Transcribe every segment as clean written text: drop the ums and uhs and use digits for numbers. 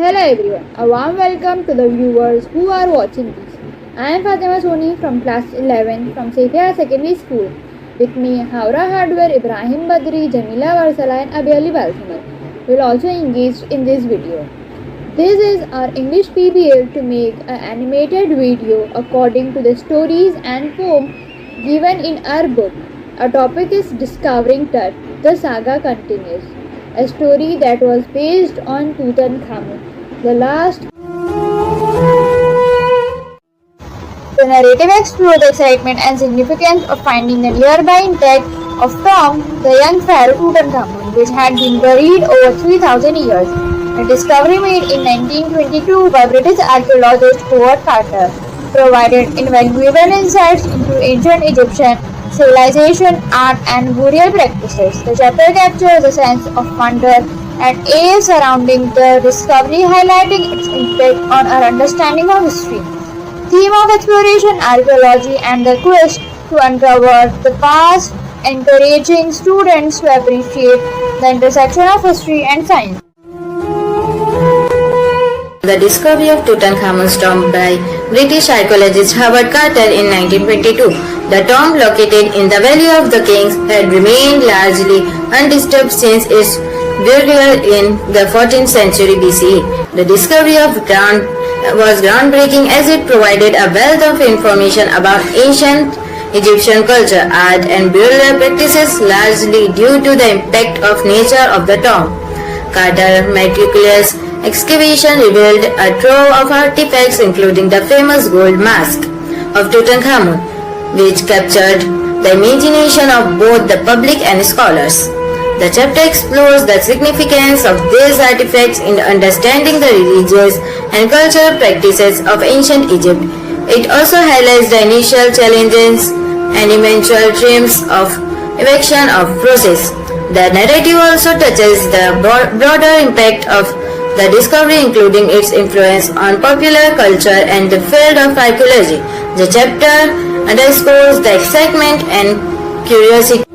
Hello everyone, a warm welcome to the viewers who are watching this. I am Fatima Soni from class 11 from Setia Secondary School. With me, Haura Hardware, Ibrahim Badri, Jamila Varsala and Abiyali Balsamar will also engage in this video. This is our English PBL to make an animated video according to the stories and poem given in our book. Our topic is Discovering Tut. The saga continues. A story that was based on Tutankhamun. The narrative explores the excitement and significance of finding the nearby intact of Tom, the young pharaoh Tutankhamun, which had been buried over 3,000 years. A discovery made in 1922 by British archaeologist Howard Carter provided invaluable insights into ancient Egyptian civilization, art, and burial practices. The chapter captures a sense of wonder and awe surrounding the discovery, highlighting its impact on our understanding of history. Theme of exploration, archaeology, and the quest to uncover the past, encouraging students to appreciate the intersection of history and science. The discovery of Tutankhamun's tomb by British archaeologist Howard Carter in 1922. The tomb, located in the Valley of the Kings, had remained largely undisturbed since its burial in the 14th century BCE. The discovery was groundbreaking as it provided a wealth of information about ancient Egyptian culture, art, and burial practices, largely due to the impact of nature of the tomb. Carter's meticulous excavation revealed a trove of artifacts, including the famous gold mask of Tutankhamun, which captured the imagination of both the public and scholars. The chapter explores the significance of these artifacts in understanding the religious and cultural practices of ancient Egypt. It also highlights the initial challenges and eventual triumphs of erection of process. The narrative also touches the broader impact of the discovery, including its influence on popular culture and the field of archaeology. The chapter underscores the excitement and curiosity.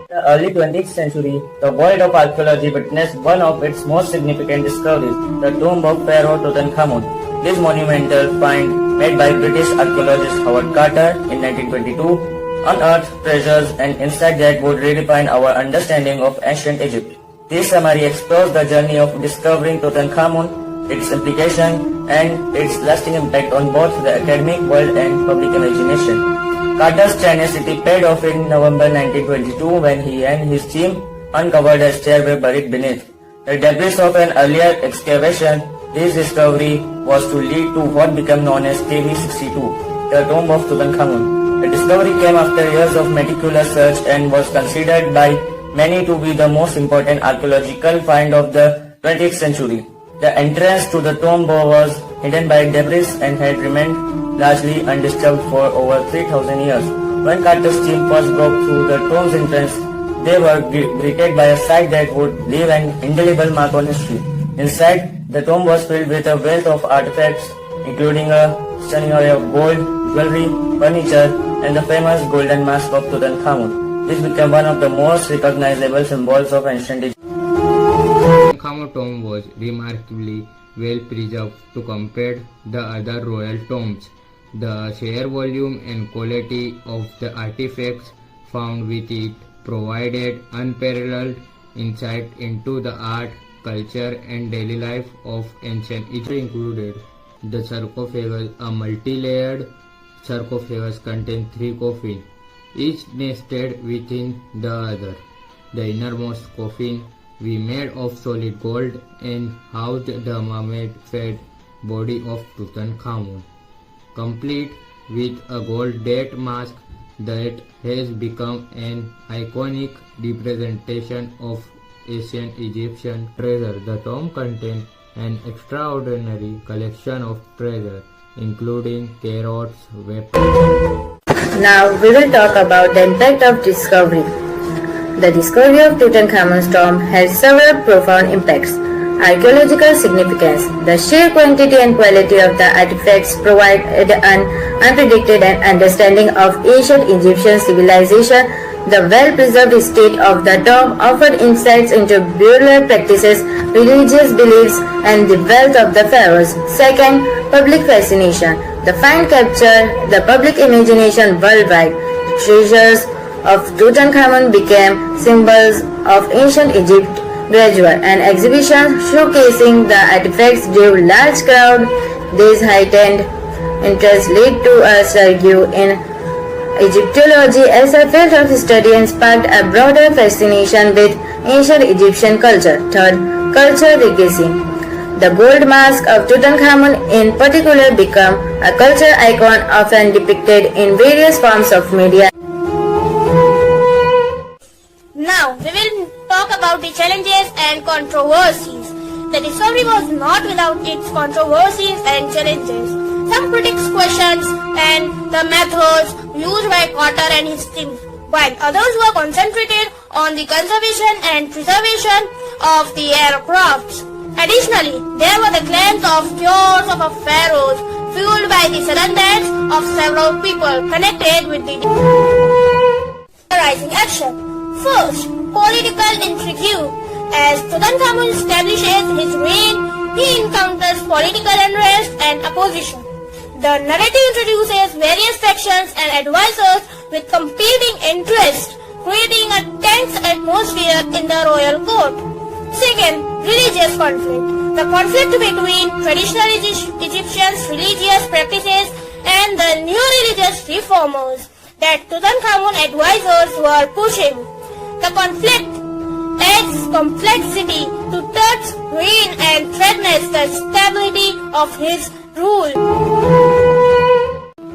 In the early 20th century, the world of archaeology witnessed one of its most significant discoveries, the tomb of Pharaoh Tutankhamun. This monumental find, made by British archaeologist Howard Carter in 1922, unearthed treasures and insights that would redefine our understanding of ancient Egypt. This summary explores the journey of discovering Tutankhamun, its implication, and its lasting impact on both the academic world and public imagination. Carter's tenacity paid off in November 1922 when he and his team uncovered a stairway buried beneath the debris of an earlier excavation. This discovery was to lead to what became known as KV62, the tomb of Tutankhamun. The discovery came after years of meticulous search and was considered by many to be the most important archaeological find of the 20th century. The entrance to the tomb was hidden by debris and had remained largely undisturbed for over 3,000 years. When Carter's team first broke through the tomb's entrance, they were greeted by a sight that would leave an indelible mark on history. Inside, the tomb was filled with a wealth of artifacts, including a stunning array of gold, jewelry, furniture, and the famous golden mask of Tutankhamun. This became one of the most recognizable symbols of ancient Egypt. Tutankhamun tomb was remarkably well preserved to compare the other royal tombs. The sheer volume and quality of the artifacts found with it provided unparalleled insight into the art, culture, and daily life of ancient Egypt. Included the sarcophagus, a multi-layered sarcophagus contained 3 coffins, each nested within the other. The innermost coffin was made of solid gold and housed the mummified body of Tutankhamun, complete with a gold date mask that has become an iconic representation of ancient Egyptian treasure. The tomb contained an extraordinary collection of treasure, including carrots, weapons. Now we will talk about the impact of discovery. The discovery of Tutankhamun's tomb has several profound impacts. Archaeological significance. The sheer quantity and quality of the artifacts provided an unpredicted understanding of ancient Egyptian civilization, The well-preserved state of the tomb offered insights into burial practices, religious beliefs, and the wealth of the pharaohs. Second, public fascination. The find captured the public imagination worldwide. Treasures of Tutankhamun became symbols of ancient Egypt. Graduate and exhibitions showcasing the artifacts drew large crowd. This heightened interest led to a surge in Egyptology as a field of study and sparked a broader fascination with ancient Egyptian culture. Third, culture legacy. The gold mask of Tutankhamun in particular became a culture icon often depicted in various forms of media. Now, we will talk about the challenges and controversies. The discovery was not without its controversies and challenges. Some critics questioned and the methods used by Carter and his team, while others were concentrated on the conservation and preservation of the aircrafts. Additionally, there were the claims of cures of a pharaohs fueled by the sudden deaths of several people connected with the rising action. First, political intrigue. As Tutankhamun establishes his reign, he encounters political unrest and opposition. The narrative introduces various factions and advisors with competing interests, creating a tense atmosphere in the royal court. Second, religious conflict. The conflict between traditional Egyptians' religious practices and the new religious reformers that Tutankhamun advisors were pushing. The conflict adds complexity to Tut's reign and threatens the stability of his rule.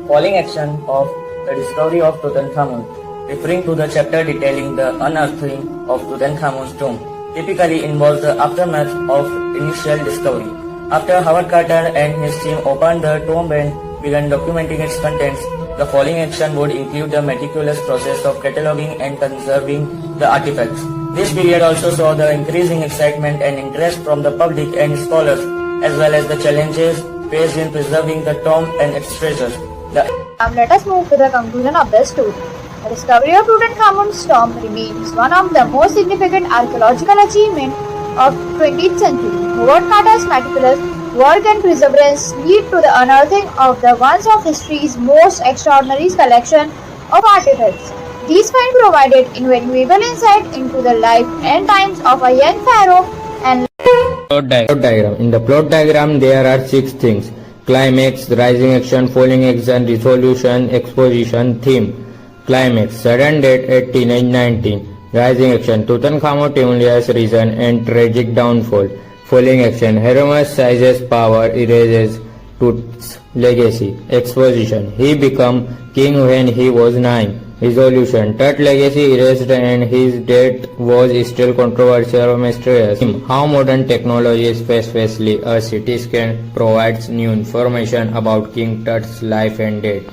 Falling action of the discovery of Tutankhamun, referring to the chapter detailing the unearthing of Tutankhamun's tomb, typically involves the aftermath of initial discovery. After Howard Carter and his team opened the tomb and began documenting its contents, the following action would include the meticulous process of cataloging and conserving the artifacts. This period also saw the increasing excitement and interest from the public and scholars, as well as the challenges faced in preserving the tomb and its treasures. Now let us move to the conclusion of the story. The discovery of Tutankhamun's tomb remains one of the most significant archaeological achievements of 20th century. Howard Carter's meticulous work and perseverance lead to the unearthing of the one of history's most extraordinary collection of artifacts. These finds provided invaluable insight into the life and times of a young pharaoh and Plot diagram. In the plot diagram, there are 6 things: climax, rising action, falling action, resolution, exposition, theme. Climax, sudden death at teenage 19. Rising action, Tutankhamun tumultuous reason and tragic downfall. Falling action, Hermes seizes power, erases Tut's legacy. Exposition, he became king when he was 9. Resolution, Tut legacy erased and his death was still controversial or mysterious. How modern technology, especially a CT scan, provides new information about King Tut's life and death.